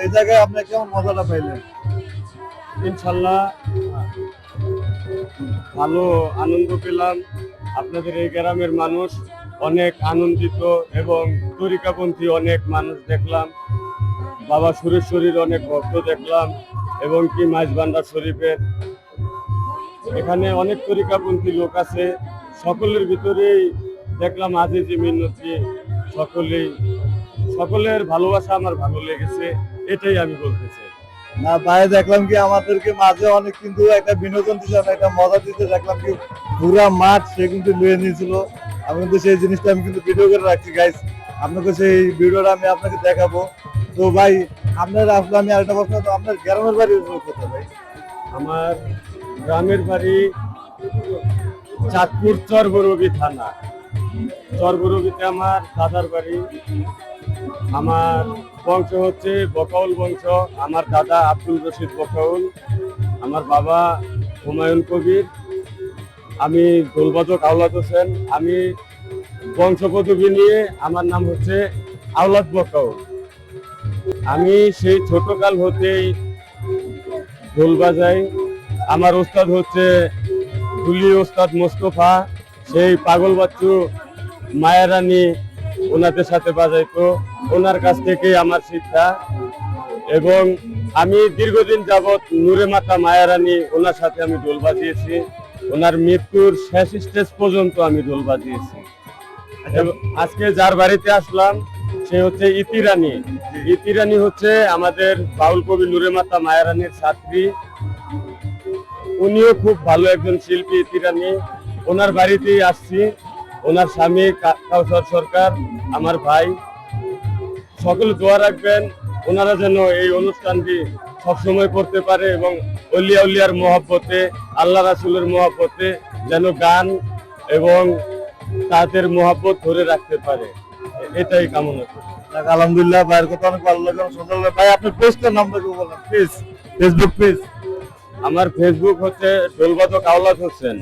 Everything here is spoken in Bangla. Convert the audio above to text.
এই জায়গায় আপনি কেমন মজাটা পাইলেন? ইনশাল্লাহ ভালো আনন্দ পেলাম। আপনাদের এই গ্রামের মানুষ অনেক আনন্দিত এবং তরিকাপন্থী অনেক মানুষ দেখলাম। বাবা সুরেশ্বরীর অনেক ভক্ত দেখলাম এবং কি মাঝবান্ডার শরীফের এখানে অনেক তরিকাপন্থী লোক আছে। সকলের ভিতরেই দেখলাম আজিজি মিন্নতি, সকলের ভালোবাসা আমার ভালো লেগেছে, এটাই আমি বলতে চাই। না ভাই, দেখলাম কি আমাদেরকে মাঝে অনেক কিন্তু একটা বিনোদন দিতে, একটা মজা দিতে, দেখলাম কি পুরা মাঠ সে কিন্তু লুয়ে নিয়েছিল। আমি কিন্তু সেই জিনিসটা আমি কিন্তু ভিডিও করে রাখছি গাইস, আপনাকে সেই ভিডিওটা আমি আপনাকে দেখাবো। তো ভাই আপনার আসলে আমি আরেকটা প্রশ্ন, তো আপনার গ্রামের বাড়ি কোথায় ভাই? আমার গ্রামের বাড়ি চাঁদপুর চরবরবি থানা। চরবরবিতে আমার দাদার বাড়ি। আমার বংশ হচ্ছে বকাউল বংশ। আমার দাদা আব্দুল রশিদ বকাউল, আমার বাবা হুমায়ুন কবির, আমি দোলবাদক আওলাদ হোসেন। আমি বংশ পদবি নিয়ে আমার নাম হচ্ছে আওলাদ বকাউল। আমি সেই ছোটকাল হতেই ঢোল বাজাই। আমার ওস্তাদ হচ্ছে দুলি ওস্তাদ মোস্তফা, সেই পাগল বাচ্চু মায়ারানী ওনাদের সাথে বাজাইতো, ওনার কাছ থেকেই আমার শিক্ষা। এবং আমি দীর্ঘদিন যাবৎ নূরে মাতা মায়ারানী ওনার সাথে আমি ঢোল বাজিয়েছি। ওনার মৃত্যুর শেষ স্টেজ পর্যন্ত আমি ঢোল বাজিয়েছি। আজকে যার বাড়িতে আসলাম সে হচ্ছে ইতিরানী। ইতিরানী হচ্ছে আমাদের বাউল কবি নূরে মাতা মায়ারানীর ছাত্রী। উনিও খুব ভালো একজন শিল্পী ইতিরানী। ওনার বাড়িতেই আসছি। ওনার স্বামী কাউসার সরকার, আমার ভাই। সকলে দোয়া রাখবেন ওনারা যেন এই অনুষ্ঠানটি সবসময় করতে পারে এবং অলিয়া উলিয়ার মহব্বতে, আল্লাহ রাসূলের মহব্বতে যেন গান এবং তাদের মহব্বত ধরে রাখতে পারে, এটাই কামনা করি। আলহামদুলিল্লাহ, ভাইয়ের কথা অনেক ভালো লাগলো, সুন্দর লাগলো। ভাই আপনার পেজটার নামটা কি বলেন প্লিজ, ফেসবুক পেজ? আমার ফেসবুক হচ্ছে দোলবাদক আওলাদ হোসেন।